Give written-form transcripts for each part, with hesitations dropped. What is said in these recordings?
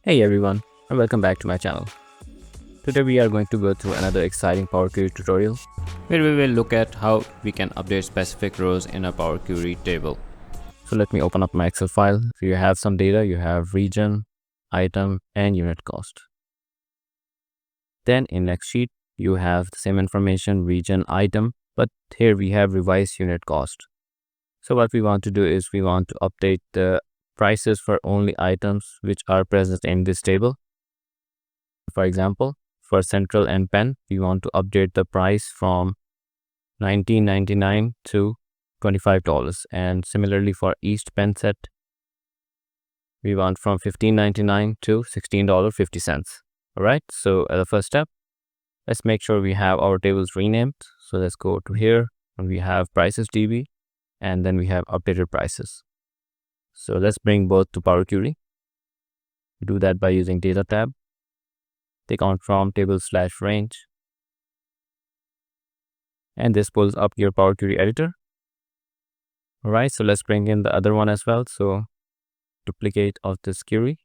Hey everyone, and welcome back to my channel. Today we are going to go through another exciting Power Query tutorial where we will look at how we can update specific rows in a Power Query table. So let me open up my Excel file. So you have some data, you have region, item, and unit cost. Then in next sheet, you have the same information, region, item, but here we have revised unit cost. So what we want to do is we want to update the prices for only items which are present in this table. For example, for Central and Pen, we want to update the price from $19.99 to $25. And similarly for East Pen set, we want from $15.99 to $16.50. All right, so as a first step, let's make sure we have our tables renamed. So let's go to here and we have prices DB and then we have updated prices. So let's bring both to Power Query. Do that by using Data tab. Click on From Table/Range. And this pulls up your Power Query editor. All right, so let's bring in the other one as well. So duplicate of this query.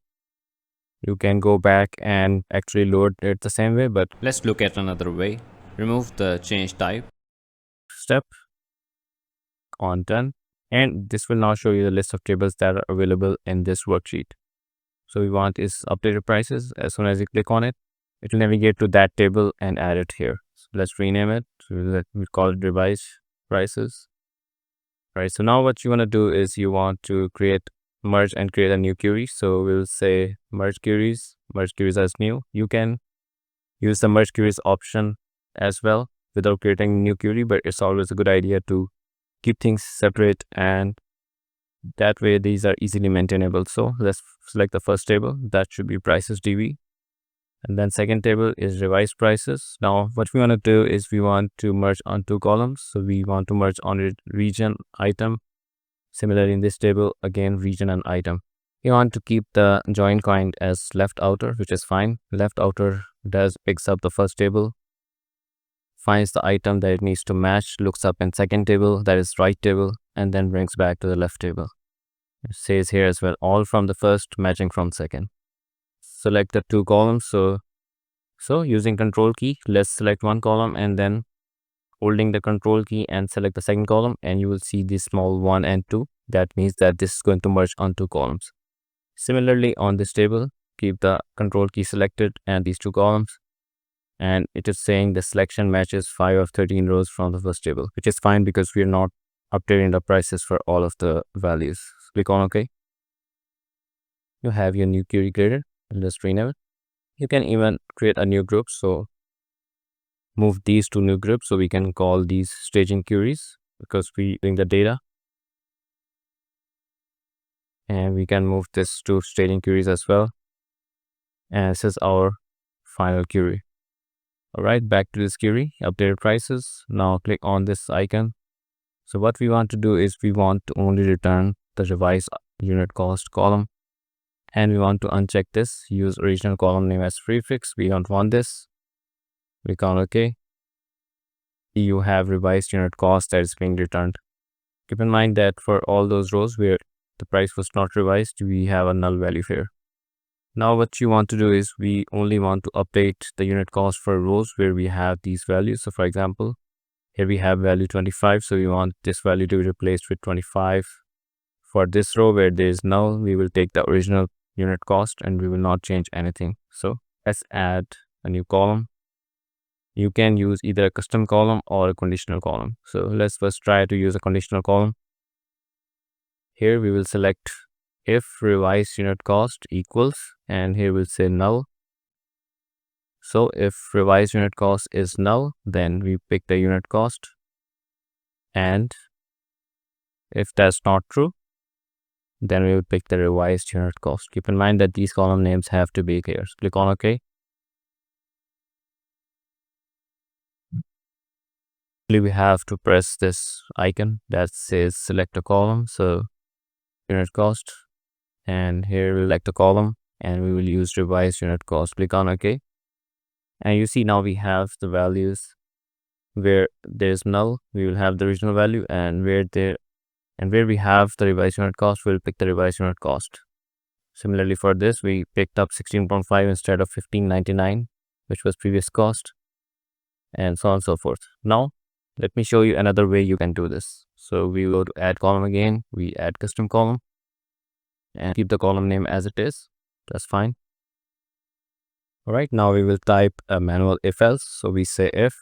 You can go back and actually load it the same way, but let's look at another way. Remove the change type step on done. And this will now show you the list of tables that are available in this worksheet. So we want is updated prices. As soon as you click on it, it will navigate to that table and add it here. So let's rename it. So we call it revise prices. All right, so now what you want to do is you want to merge and create a new query. So we'll say merge queries as new. You can use the merge queries option as well without creating a new query, but it's always a good idea to keep things separate, and that way these are easily maintainable. So let's select the first table, that should be prices DB, and then second table is revised prices. Now what we want to do is we want to merge on two columns. So we want to merge on region, item. Similarly in this table, again region and item. You want to keep the join kind as left outer, which is fine. Left outer picks up the first table, finds the item that it needs to match, looks up in second table, that is right table, and then brings back to the left table. It says here as well, all from the first, matching from second. Select the two columns. So using control key, let's select one column and then holding the control key and select the second column, and you will see this small 1 and 2. That means that this is going to merge on two columns. Similarly on this table, keep the control key selected and these two columns, and it is saying the selection matches 5 of 13 rows from the first table, which is fine because we are not updating the prices for all of the values. Click on OK. You have your new query created. Let's rename it. You can even create a new group. So move these to new groups. So we can call these staging queries because we bring the data. And we can move this to staging queries as well. And this is our final query. All right, back to this query, updated prices. Now click on this icon. So what we want to do is we want to only return the revised unit cost column. And we want to uncheck this, use original column name as prefix. We don't want this. Click on OK. You have revised unit cost that is being returned. Keep in mind that for all those rows where the price was not revised, we have a null value here. Now what you want to do is we only want to update the unit cost for rows where we have these values. So for example, here we have value 25. So we want this value to be replaced with 25. For this row where there is null, we will take the original unit cost and we will not change anything. So let's add a new column. You can use either a custom column or a conditional column. So let's first try to use a conditional column. Here we will select if revised unit cost equals, and here we'll say null. So if revised unit cost is null, then we pick the unit cost. And if that's not true, then we will pick the revised unit cost. Keep in mind that these column names have to be clear. So click on OK. We have to press this icon that says select a column. So unit cost, and here we'll select a column and we will use revised unit cost. Click on OK. And you see now we have the values where there's null, we will have the original value, and where we have the revised unit cost, we'll pick the revised unit cost. Similarly for this, we picked up 16.5 instead of 15.99, which was previous cost, and so on and so forth. Now, let me show you another way you can do this. So we go to add column again, we add custom column and keep the column name as it is. That's fine. All right, now we will type a manual if else. So we say if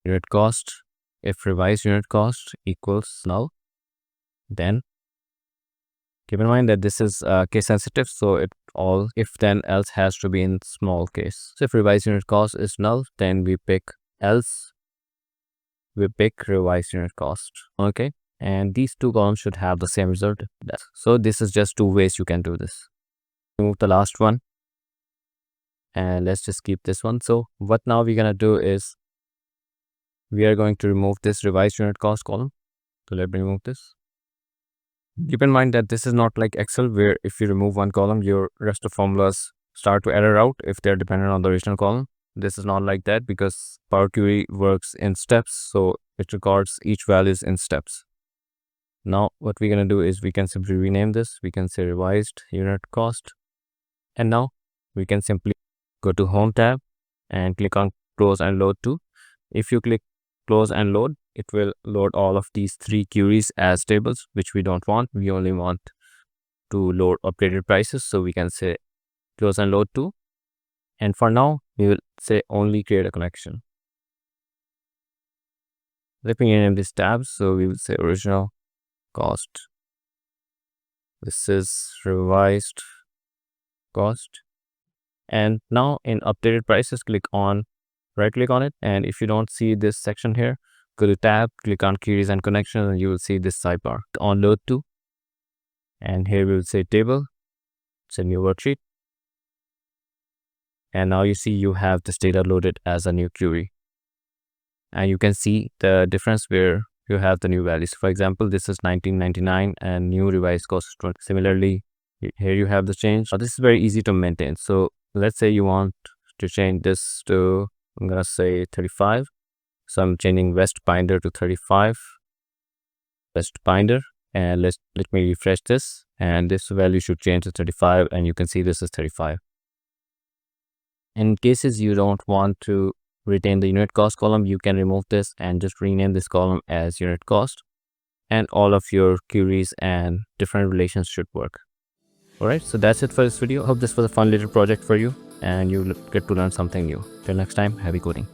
unit cost, if revised unit cost equals null, then keep in mind that this is case sensitive, so it all if then else has to be in small case. So if revised unit cost is null, then we pick else, we pick revised unit cost. Okay, and these two columns should have the same result. So this is just two ways you can do this. Remove the last one and let's just keep this one. So what now we're gonna do is we are going to remove this revised unit cost column. So let me remove this. Keep in mind that this is not like Excel where if you remove one column, your rest of formulas start to error out if they're dependent on the original column. This is not like that because Power Query works in steps, so it records each values in steps. Now what we're going to do is we can simply rename this. We can say revised unit cost, and now we can simply go to Home tab and click on Close and Load to. If you click Close and Load, it will load all of these three queries as tables, which we don't want. We only want to load updated prices. So we can say Close and Load to. And for now, we will say only create a connection. Let me rename this tab. So we will say original cost. This is revised cost. And now in updated prices, right click on it. And if you don't see this section here, go to tab, click on queries and connections, and you will see this sidebar on load to. And here we will say table. It's a new worksheet. And now you see you have this data loaded as a new query. And you can see the difference where you have the new values. For example, this is 19.99 and new revised cost is 20. Similarly, here you have the change. This is very easy to maintain. So let's say you want to change this to, I'm gonna say 35. So I'm changing West Binder to 35. West Binder, and let me refresh this, and this value should change to 35, and you can see this is 35. In cases you don't want to retain the unit cost column, you can remove this and just rename this column as unit cost, and all of your queries and different relations should work. Alright, so that's it for this video. Hope this was a fun little project for you and you get to learn something new. Till next time, happy coding.